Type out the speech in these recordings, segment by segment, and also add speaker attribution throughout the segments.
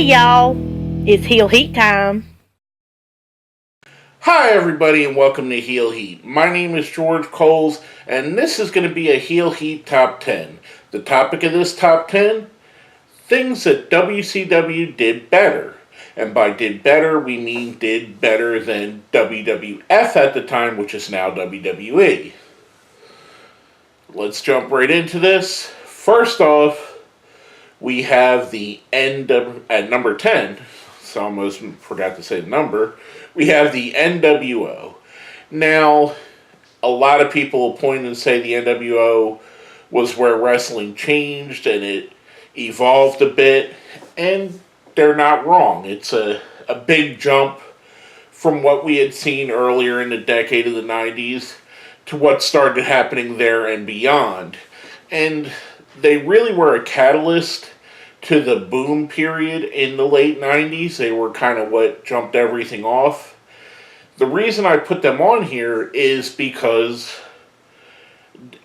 Speaker 1: y'all, it's Heel Heat time.
Speaker 2: Hi everybody and welcome to Heel Heat. My name is George Coles and this is going to be a Heel Heat Top 10. The topic of this Top 10, things that WCW did better. And by did better, we mean did better than WWF at the time, which is now WWE. Let's jump right into this. First off, we have the end at number 10. So I almost forgot to say the number. We have the NWO. Now, a lot of people will point and say the NWO was where wrestling changed and it evolved a bit, and they're not wrong. It's a big jump from what we had seen earlier in the decade of the 90s to what started happening there and beyond. And they really were a catalyst to the boom period in the late 90s. They were kind of what jumped everything off. The reason I put them on here is because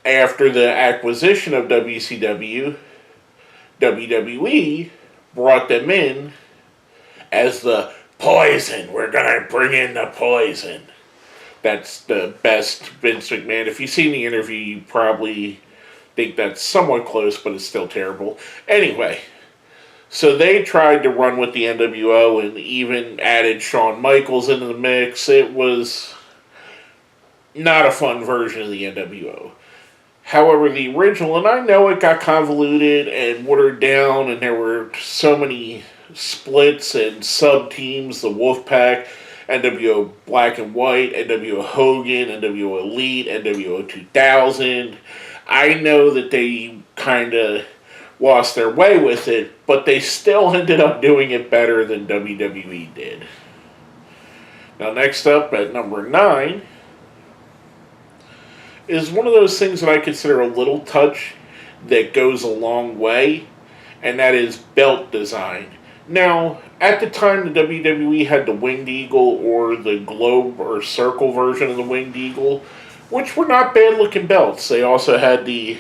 Speaker 2: after the acquisition of WCW, WWE brought them in as the Poison. We're going to bring in the Poison. That's the best Vince McMahon. If you've seen the interview, you probably think that's somewhat close, but it's still terrible. Anyway, so they tried to run with the NWO and even added Shawn Michaels into the mix. It was not a fun version of the NWO. However, the original, and I know it got convoluted and watered down, and there were so many splits and sub-teams, the Wolfpack, NWO Black and White, NWO Hogan, NWO Elite, NWO 2000. I know that they kind of lost their way with it, but they still ended up doing it better than WWE did. Now, next up at number 9 is one of those things that I consider a little touch that goes a long way, and that is belt design. Now, at the time, the WWE had the Winged Eagle or the globe or circle version of the Winged Eagle, which were not bad looking belts. They also had they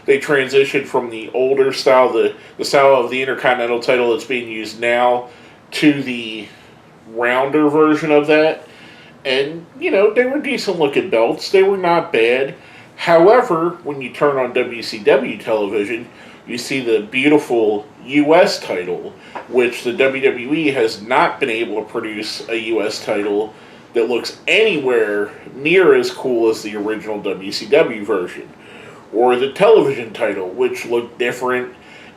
Speaker 2: transitioned from the older style, the style of the Intercontinental title that's being used now, to the rounder version of that. And, they were decent looking belts. They were not bad. However, when you turn on WCW television, you see the beautiful U.S. title, which the WWE has not been able to produce a U.S. title that looks anywhere near as cool as the original WCW version. Or the television title, which looked different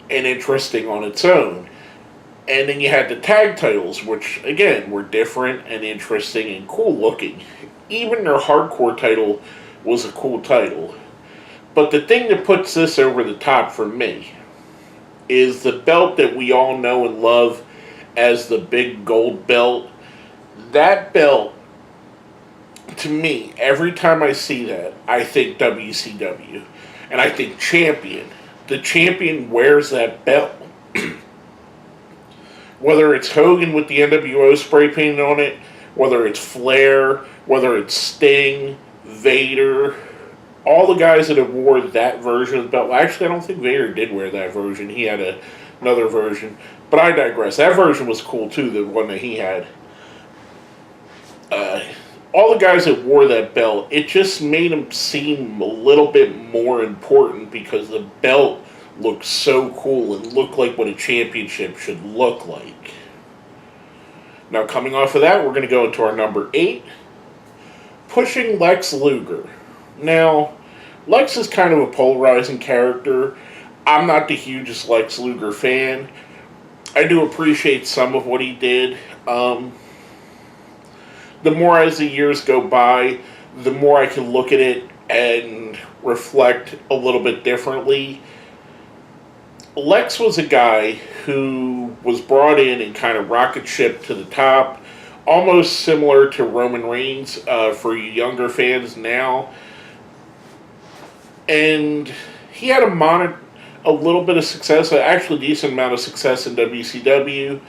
Speaker 2: and interesting on its own. And then you had the tag titles, which, again, were different and interesting and cool looking. Even their hardcore title was a cool title. But the thing that puts this over the top for me is the belt that we all know and love as the big gold belt. That belt, to me, every time I see that, I think WCW. And I think champion. The champion wears that belt. Whether it's Hogan with the NWO spray painted on it, whether it's Flair, whether it's Sting, Vader, all the guys that have wore that version of the belt. Actually, I don't think Vader did wear that version. He had another version. But I digress. That version was cool too, the one that he had. All the guys that wore that belt, it just made them seem a little bit more important because the belt looked so cool and looked like what a championship should look like. Now, coming off of that, we're going to go into our number 8, pushing Lex Luger. Now, Lex is kind of a polarizing character. I'm not the hugest Lex Luger fan. I do appreciate some of what he did. The more as the years go by, the more I can look at it and reflect a little bit differently. Lex was a guy who was brought in and kind of rocket shipped to the top, almost similar to Roman Reigns for you younger fans now. And he had a little bit of success, actually a decent amount of success in WCW.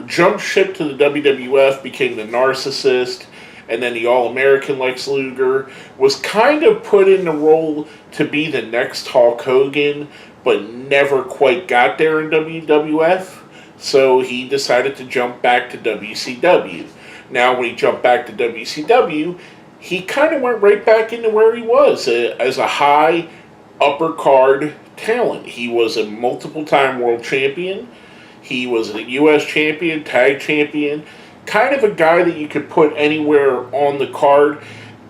Speaker 2: Jumped ship to the WWF, became the narcissist, and then the All-American Lex Luger, was kind of put in the role to be the next Hulk Hogan, but never quite got there in WWF. So he decided to jump back to WCW. Now, when he jumped back to WCW, he kind of went right back into where he was as a high upper card talent. He was a multiple time world champion. He was a U.S. champion, tag champion, kind of a guy that you could put anywhere on the card,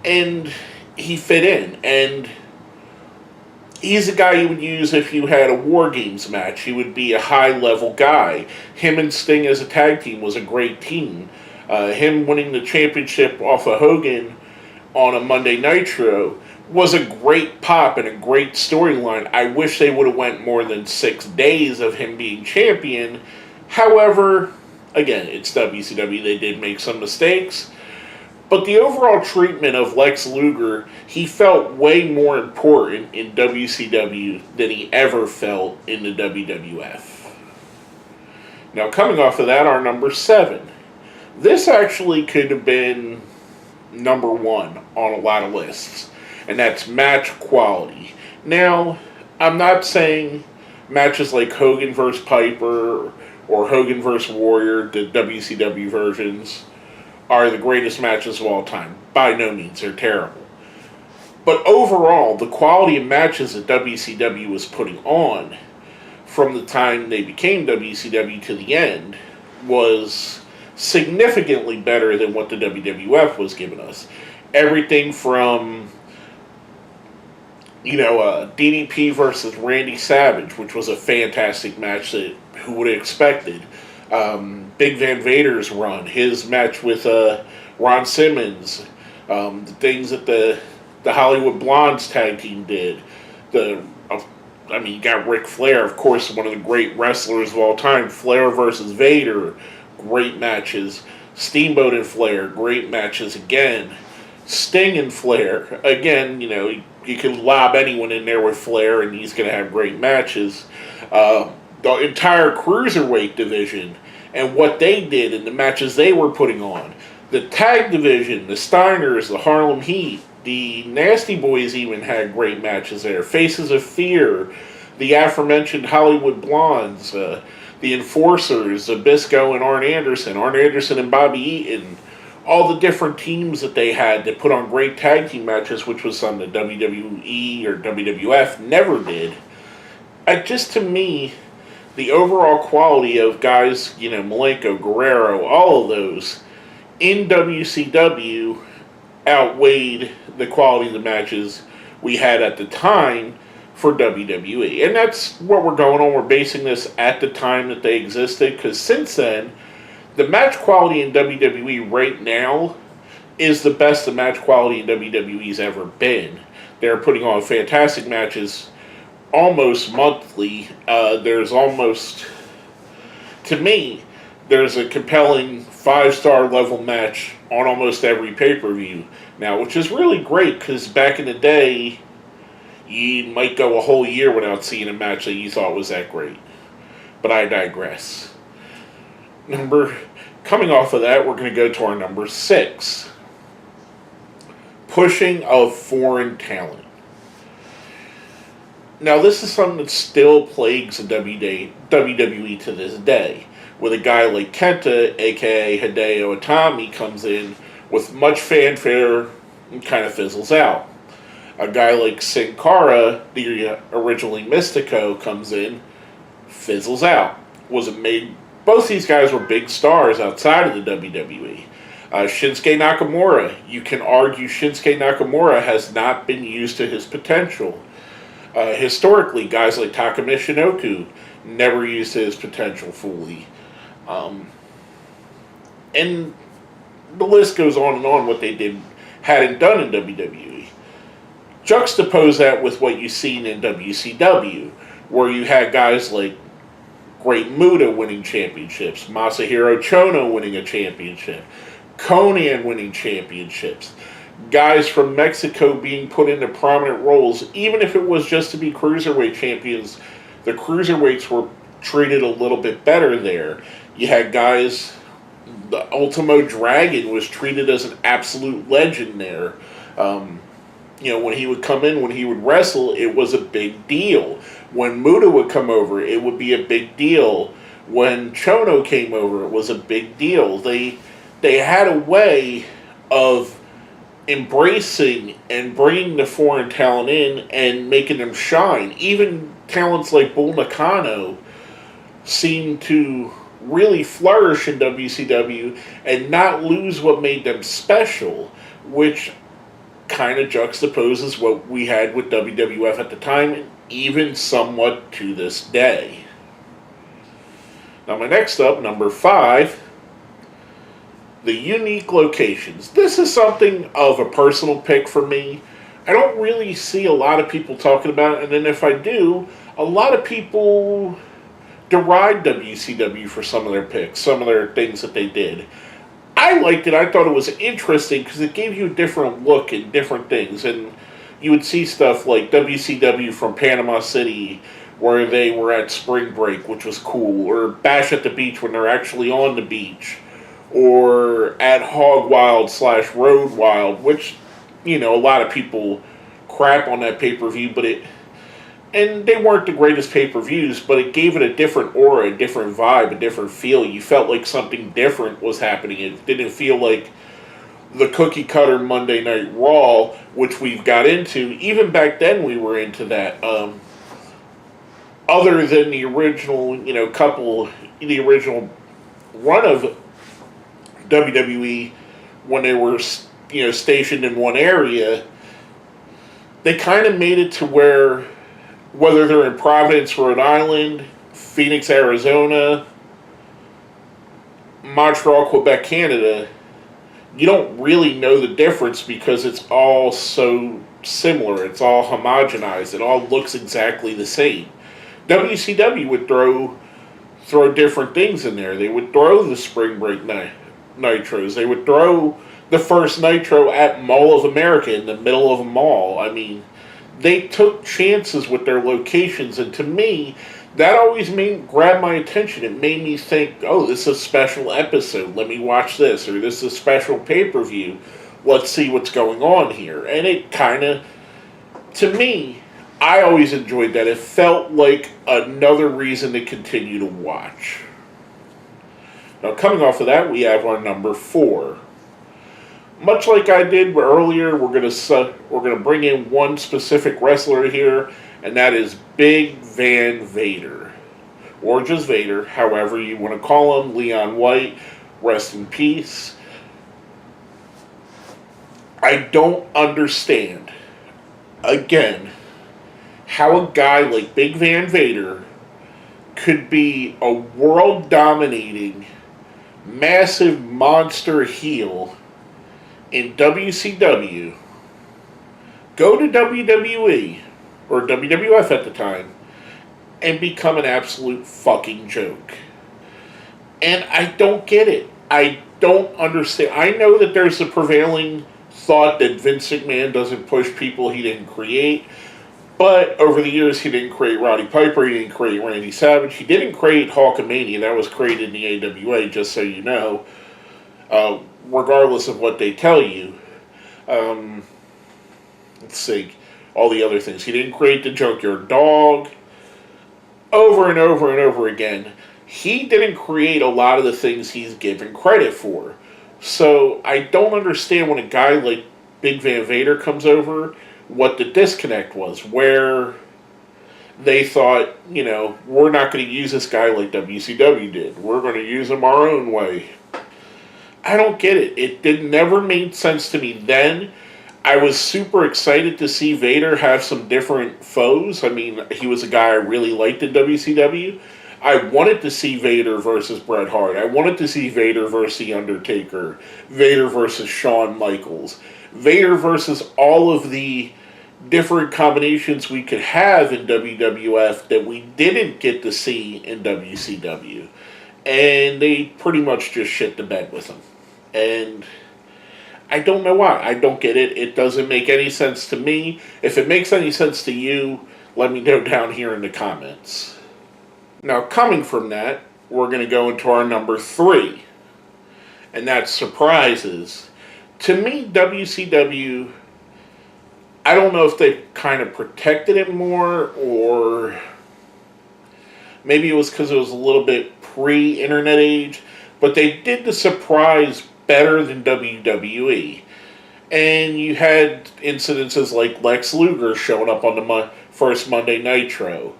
Speaker 2: and he fit in. And he's a guy you would use if you had a War Games match. He would be a high-level guy. Him and Sting as a tag team was a great team. Him winning the championship off of Hogan on a Monday Nitro was a great pop and a great storyline. I wish they would have went more than 6 days of him being champion. However, again, it's WCW. They did make some mistakes. But the overall treatment of Lex Luger, he felt way more important in WCW than he ever felt in the WWF. Now, coming off of that, our number 7. This actually could have been number 1 on a lot of lists, and that's match quality. Now, I'm not saying matches like Hogan vs. Piper or Hogan vs. Warrior, the WCW versions, are the greatest matches of all time. By no means, they're terrible. But overall, the quality of matches that WCW was putting on from the time they became WCW to the end was significantly better than what the WWF was giving us. Everything from, DDP versus Randy Savage, which was a fantastic match that who would have expected. Big Van Vader's run, his match with Ron Simmons, the things that the Hollywood Blondes tag team did. You got Ric Flair, of course, one of the great wrestlers of all time. Flair versus Vader, great matches. Steamboat and Flair, great matches again. Sting and Flair, again, you can lob anyone in there with Flair and he's going to have great matches. The entire Cruiserweight division and what they did and the matches they were putting on. The tag division, the Steiners, the Harlem Heat, the Nasty Boys even had great matches there. Faces of Fear, the aforementioned Hollywood Blondes, the Enforcers, Zbyszko and Arn Anderson and Bobby Eaton, all the different teams that they had that put on great tag team matches, which was something that WWE or WWF never did. Just to me, the overall quality of guys, Malenko, Guerrero, all of those in WCW outweighed the quality of the matches we had at the time for WWE. And that's what we're going on. We're basing this at the time that they existed, because since then, the match quality in WWE right now is the best the match quality in WWE's ever been. They're putting on fantastic matches almost monthly. There's a compelling 5-star level match on almost every pay-per-view now, which is really great, because back in the day, you might go a whole year without seeing a match that you thought was that great. But I digress. Coming off of that, we're going to go to our number 6. Pushing of foreign talent. Now, this is something that still plagues the WWE to this day, with a guy like Kenta, a.k.a. Hideo Itami, comes in with much fanfare and kind of fizzles out. A guy like Sin Cara, the originally Mystico, comes in, fizzles out. Both these guys were big stars outside of the WWE. Shinsuke Nakamura, you can argue Shinsuke Nakamura has not been used to his potential. Historically, guys like Taka Michinoku never used his potential fully. And the list goes on what they hadn't done in WWE. Juxtapose that with what you've seen in WCW, where you had guys like Great Muta winning championships, Masahiro Chono winning a championship, Conan winning championships, guys from Mexico being put into prominent roles. Even if it was just to be Cruiserweight champions, the Cruiserweights were treated a little bit better there. You had guys, the Ultimo Dragon was treated as an absolute legend there. When he would come in, when he would wrestle, it was a big deal. When Muta would come over, it would be a big deal. When Chono came over, it was a big deal. They had a way of embracing and bringing the foreign talent in and making them shine. Even talents like Bull Nakano seem to really flourish in WCW and not lose what made them special, which kind of juxtaposes what we had with WWF at the time, even somewhat to this day. Now, my next up, number 5, the unique locations. This is something of a personal pick for me. I don't really see a lot of people talking about it, and then if I do, a lot of people deride WCW for some of their picks, some of their things that they did. I liked it. I thought it was interesting because it gave you a different look at different things, and you would see stuff like WCW from Panama City, where they were at spring break, which was cool, or Bash at the Beach when they're actually on the beach, or at Hog Wild / Road Wild, which, a lot of people crap on that pay-per-view, and they weren't the greatest pay-per-views, but it gave it a different aura, a different vibe, a different feel. You felt like something different was happening. It didn't feel like the cookie-cutter Monday Night Raw, which we've got into. Even back then we were into that. Other than the original, the original run of WWE, when they were, stationed in one area, they kind of made it to where, whether they're in Providence, Rhode Island, Phoenix, Arizona, Montreal, Quebec, Canada, you don't really know the difference because it's all so similar. It's all homogenized. It all looks exactly the same. WCW would throw different things in there. They would throw the spring break nitros. They would throw the first nitro at Mall of America in the middle of a mall. I mean, they took chances with their locations, and to me, that always grabbed my attention. It made me think, oh, this is a special episode. Let me watch this. Or this is a special pay-per-view. Let's see what's going on here. And it kind of, to me, I always enjoyed that. It felt like another reason to continue to watch. Now, coming off of that, we have our number 4. Much like I did earlier, we're gonna bring in one specific wrestler here, and that is Big Van Vader, or just Vader, however you want to call him. Leon White, rest in peace. I don't understand, again, how a guy like Big Van Vader could be a world-dominating, massive monster heel in WCW, go to WWE, or WWF at the time, and become an absolute fucking joke. And I don't get it. I don't understand. I know that there's a prevailing thought that Vince McMahon doesn't push people he didn't create, but over the years he didn't create Roddy Piper, he didn't create Randy Savage, he didn't create Hulkamania. That was created in the AWA, just so you know. Regardless of what they tell you. Let's see. All the other things. He didn't create the Junkyard Dog. Over and over and over again. He didn't create a lot of the things he's given credit for. So I don't understand when a guy like Big Van Vader comes over, what the disconnect was. Where they thought, we're not going to use this guy like WCW did. We're going to use him our own way. I don't get it. It never made sense to me then. I was super excited to see Vader have some different foes. I mean, he was a guy I really liked in WCW. I wanted to see Vader versus Bret Hart. I wanted to see Vader versus The Undertaker. Vader versus Shawn Michaels. Vader versus all of the different combinations we could have in WWF that we didn't get to see in WCW. And they pretty much just shit the bed with him. And I don't know why. I don't get it. It doesn't make any sense to me. If it makes any sense to you, let me know down here in the comments. Now, coming from that, we're going to go into our number 3. And that's surprises. To me, WCW, I don't know if they kind of protected it more, or Maybe it was because it was a little bit pre-internet age, but they did the surprise better than WWE. And you had incidences like Lex Luger showing up on the first Monday Nitro.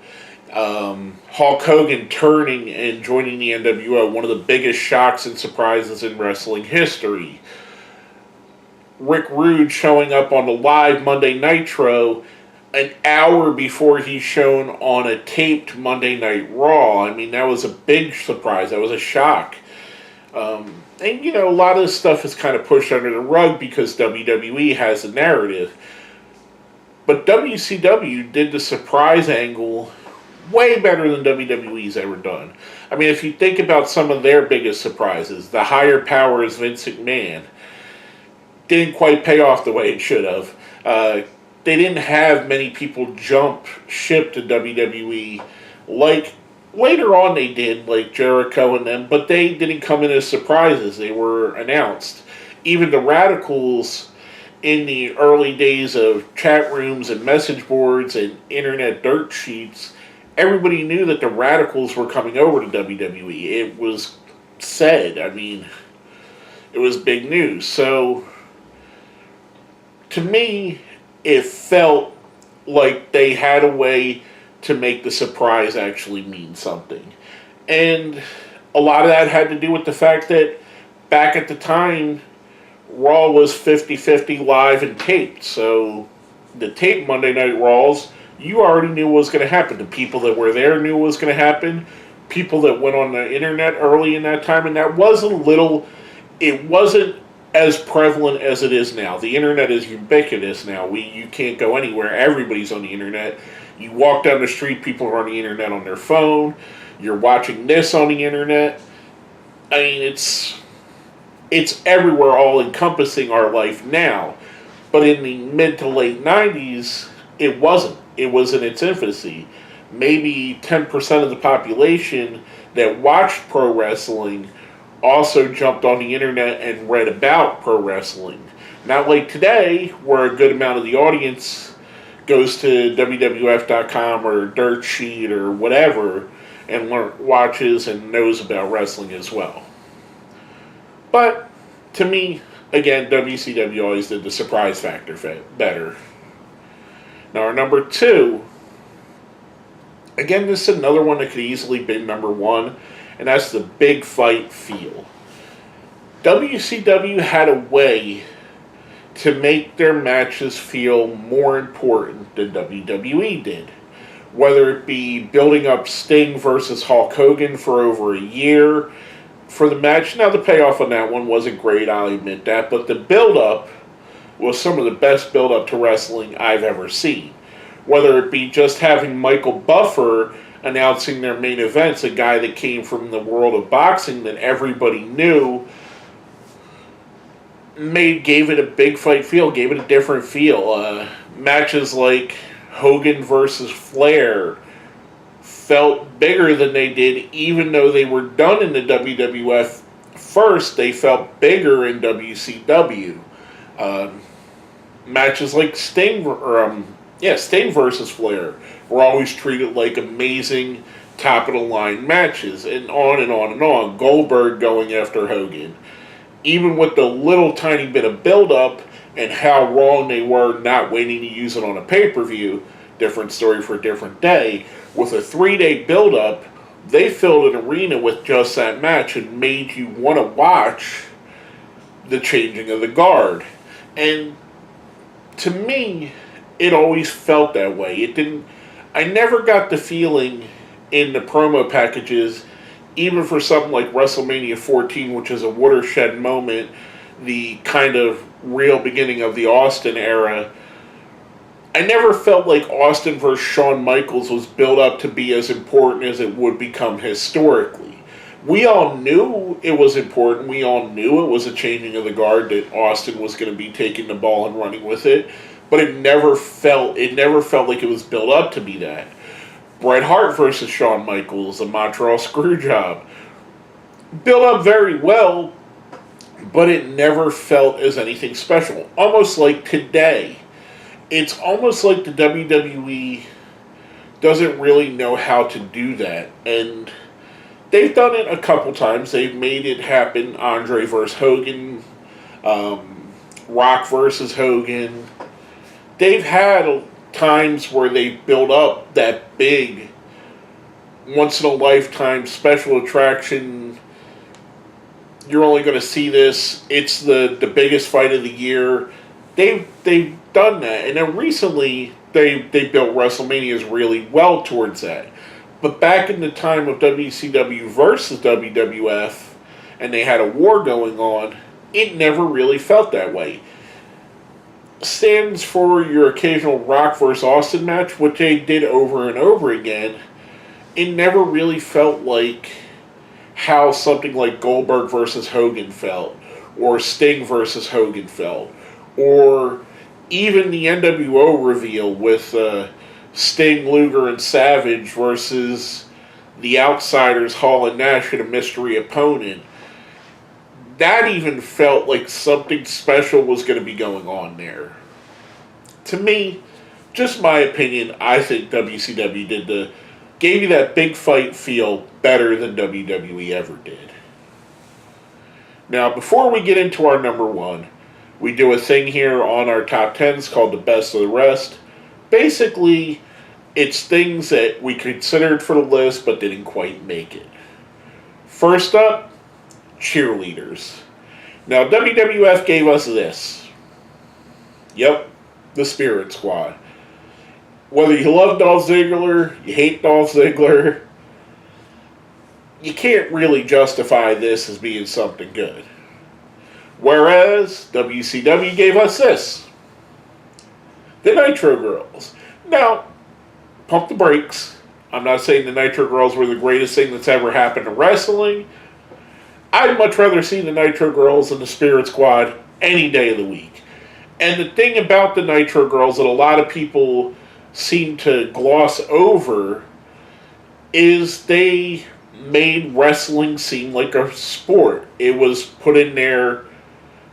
Speaker 2: Hulk Hogan turning and joining the NWO, one of the biggest shocks and surprises in wrestling history. Rick Rude showing up on the live Monday Nitro an hour before he's shown on a taped Monday Night Raw. I mean, that was a big surprise. That was a shock. And, a lot of this stuff is kind of pushed under the rug because WWE has a narrative. But WCW did the surprise angle way better than WWE's ever done. I mean, if you think about some of their biggest surprises, the higher powers Vince McMahon didn't quite pay off the way it should have. They didn't have many people jump ship to WWE like later on they did, like Jericho and them, but they didn't come in as surprises. They were announced. Even the Radicals in the early days of chat rooms and message boards and internet dirt sheets, everybody knew that the Radicals were coming over to WWE. It was said. I mean, it was big news. So, to me, it felt like they had a way to make the surprise actually mean something. And a lot of that had to do with the fact that back at the time, Raw was 50-50 live and taped. So the taped Monday Night Raws, you already knew what was going to happen. The people that were there knew what was going to happen. People that went on the internet early in that time, and that was it wasn't as prevalent as it is now. The internet is ubiquitous now. You can't go anywhere. Everybody's on the internet. You walk down the street, people are on the internet on their phone. You're watching this on the internet. I mean, it's everywhere, all encompassing our life now. But in the mid to late 90s, it wasn't. It was in its infancy. Maybe 10% of the population that watched pro wrestling also jumped on the internet and read about pro wrestling. Not like today, where a good amount of the audience goes to WWF.com or Dirt Sheet or whatever and watches and knows about wrestling as well. But, to me, again, WCW always did the surprise factor better. Now, our number 2, again, this is another one that could easily be number 1, and that's the big fight feel. WCW had a way to make their matches feel more important than WWE did. Whether it be building up Sting versus Hulk Hogan for over a year for the match. Now, the payoff on that one wasn't great, I'll admit that, but the build-up was some of the best build-up to wrestling I've ever seen. Whether it be just having Michael Buffer announcing their main events, a guy that came from the world of boxing that everybody knew, gave it a big fight feel, gave it a different feel. Matches like Hogan versus Flair felt bigger than they did, even though they were done in the WWF first. They felt bigger in WCW. Matches like Sting versus Flair were always treated like amazing top of the line matches, and on and on and on. Goldberg going after Hogan. Even with the little tiny bit of build-up and how wrong they were not waiting to use it on a pay-per-view, different story for a different day, with a 3-day build-up, they filled an arena with just that match and made you want to watch the changing of the guard. And to me, it always felt that way. I never got the feeling in the promo packages, even for something like WrestleMania 14, which is a watershed moment, the kind of real beginning of the Austin era, I never felt like Austin versus Shawn Michaels was built up to be as important as it would become historically. We all knew it was important. We all knew it was a changing of the guard, that Austin was going to be taking the ball and running with it, but it never felt like it was built up to be that. Bret Hart versus Shawn Michaels, a Montreal Screwjob. Built up very well, but it never felt as anything special. Almost like today. It's almost like the WWE doesn't really know how to do that. And they've done it a couple times. They've made it happen. Andre versus Hogan, Rock versus Hogan. They've had times where they build up that big, once in a lifetime special attraction. You're only going to see this. It's the biggest fight of the year. They've done that, and then recently they built WrestleManias really well towards that. But back in the time of WCW versus WWF, and they had a war going on, it never really felt that way. Stands for your occasional Rock versus Austin match, which they did over and over again. It never really felt like how something like Goldberg versus Hogan felt, or Sting versus Hogan felt, or even the NWO reveal with Sting, Luger, and Savage versus the Outsiders, Hall and Nash, and a mystery opponent. That even felt like something special was going to be going on there. To me, just my opinion, I think WCW gave you that big fight feel better than WWE ever did. Now, before we get into our number one, we do a thing here on our top 10s called the best of the rest. Basically, it's things that we considered for the list but didn't quite make it. First up, Cheerleaders. Now, WWF gave us this. Yep, the Spirit Squad. Whether you love Dolph Ziggler, you hate Dolph Ziggler, you can't really justify this as being something good. Whereas WCW gave us this. The Nitro Girls. Now, pump the brakes. I'm not saying the Nitro Girls were the greatest thing that's ever happened to wrestling. I'd much rather see the Nitro Girls and the Spirit Squad any day of the week. And the thing about the Nitro Girls that a lot of people seem to gloss over is they made wrestling seem like a sport. It was put in there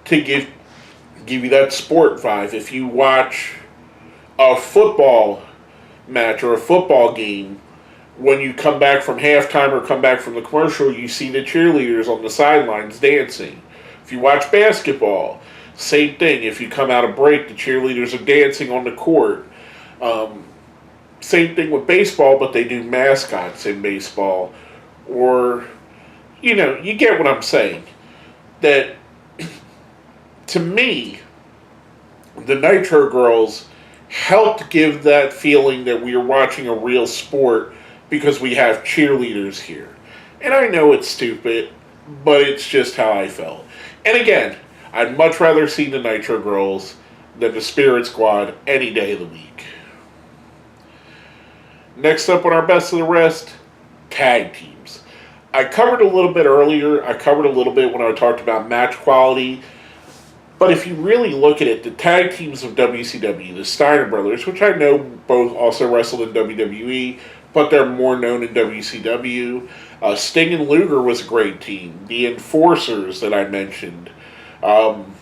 Speaker 2: to give you that sport vibe. If you watch a football match or a football game, when you come back from halftime or come back from the commercial, you see the cheerleaders on the sidelines dancing. If you watch basketball, same thing. If you come out of break, the cheerleaders are dancing on the court. Same thing with baseball, but they do mascots in baseball. Or, you get what I'm saying. That, to me, the Nitro Girls helped give that feeling that we are watching a real sport because we have cheerleaders here. And I know it's stupid, but it's just how I felt. And again, I'd much rather see the Nitro Girls than the Spirit Squad any day of the week. Next up on our best of the rest, tag teams. I covered a little bit earlier. I covered a little bit when I talked about match quality. But if you really look at it, the tag teams of WCW, the Steiner Brothers, which I know both also wrestled in WWE, but they're more known in WCW. Sting and Luger was a great team. The Enforcers that I mentioned. Harlem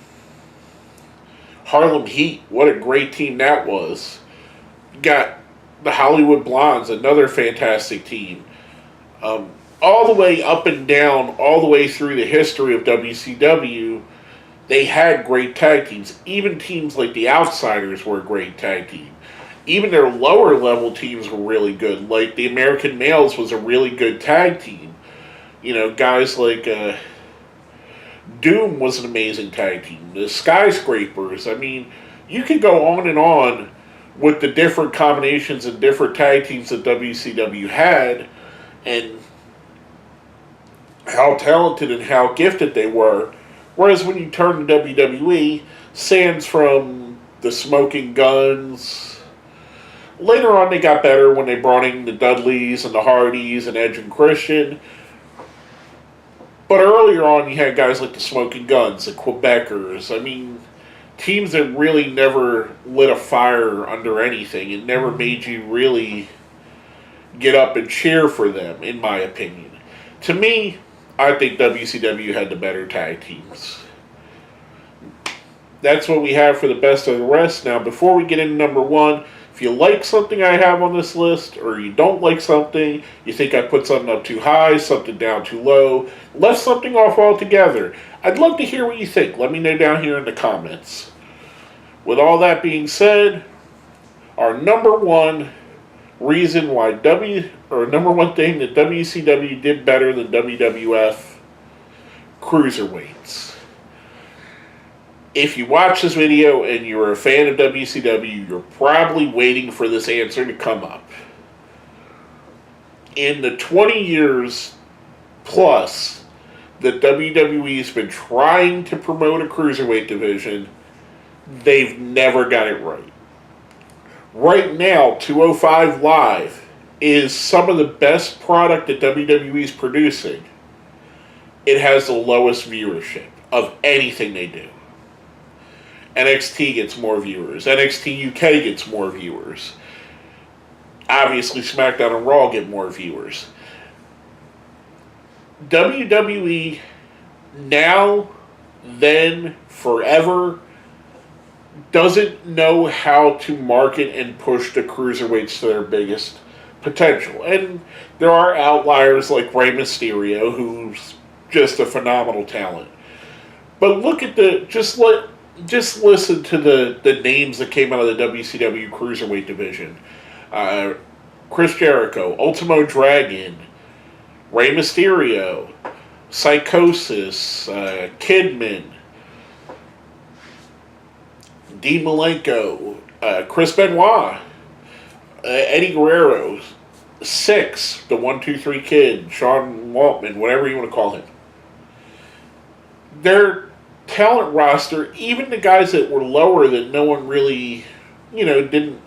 Speaker 2: Heat, what a great team that was. You got the Hollywood Blondes, another fantastic team. All the way up and down, all the way through the history of WCW, they had great tag teams. Even teams like the Outsiders were a great tag team. Even their lower level teams were really good. Like the American Males was a really good tag team. Guys like Doom was an amazing tag team. The Skyscrapers. I mean, you could go on and on with the different combinations and different tag teams that WCW had and how talented and how gifted they were. Whereas when you turn to WWE, sans from the Smoking Guns. Later on, they got better when they brought in the Dudleys and the Hardys and Edge and Christian. But earlier on, you had guys like the Smoking Guns, the Quebecers. I mean, teams that really never lit a fire under anything. It never made you really get up and cheer for them, in my opinion. To me, I think WCW had the better tag teams. That's what we have for the best of the rest. Now, before we get into number one, If you like something I have on this list, or you don't like something, you think I put something up too high, something down too low, left something off altogether, I'd love to hear what you think. Let me know down here in the comments. With all that being said, our number one reason why number one thing that WCW did better than WWF, cruiserweights. If you watch this video and you're a fan of WCW, you're probably waiting for this answer to come up. In the 20 years plus that WWE's been trying to promote a cruiserweight division, they've never got it right. Right now, 205 Live is some of the best product that WWE's producing. It has the lowest viewership of anything they do. NXT gets more viewers. NXT UK gets more viewers. Obviously, SmackDown and Raw get more viewers. WWE, now, then, forever, doesn't know how to market and push the cruiserweights to their biggest potential. And there are outliers like Rey Mysterio, who's just a phenomenal talent. But look at just listen to the names that came out of the WCW Cruiserweight division. Chris Jericho, Ultimo Dragon, Rey Mysterio, Psychosis, Kidman, Dean Malenko, Chris Benoit, Eddie Guerrero, Six, the 1-2-3 Kid, Sean Waltman, whatever you want to call him. Their talent roster, even the guys that were lower that no one really, didn't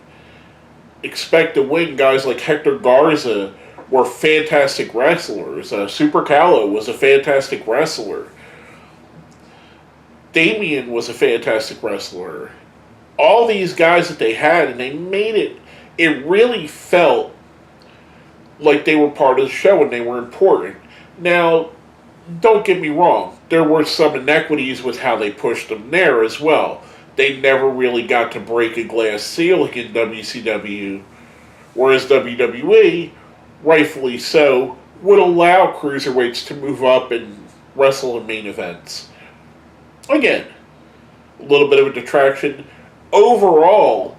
Speaker 2: expect to win, guys like Hector Garza were fantastic wrestlers. Super Callow was a fantastic wrestler. Damien was a fantastic wrestler. All these guys that they had, and they made it really felt like they were part of the show and they were important. Now, don't get me wrong, there were some inequities with how they pushed them there as well. They never really got to break a glass ceiling in WCW, whereas WWE, rightfully so, would allow cruiserweights to move up and wrestle in main events. Again, a little bit of a detraction. Overall,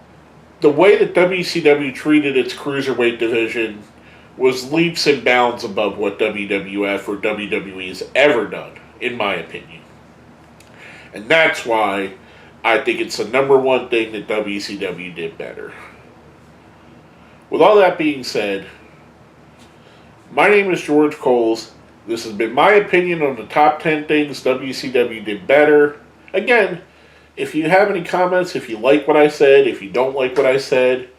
Speaker 2: the way that WCW treated its cruiserweight division was leaps and bounds above what WWF or WWE has ever done, in my opinion. And that's why I think it's the number one thing that WCW did better. With all that being said, my name is George Coles. This has been my opinion on the top 10 things WCW did better. Again, if you have any comments, if you like what I said, if you don't like what I said,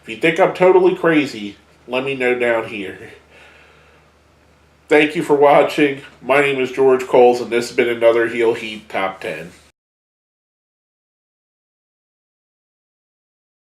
Speaker 2: if you think I'm totally crazy, let me know down here. Thank you for watching. My name is George Coles, and this has been another Heel Heat Top 10.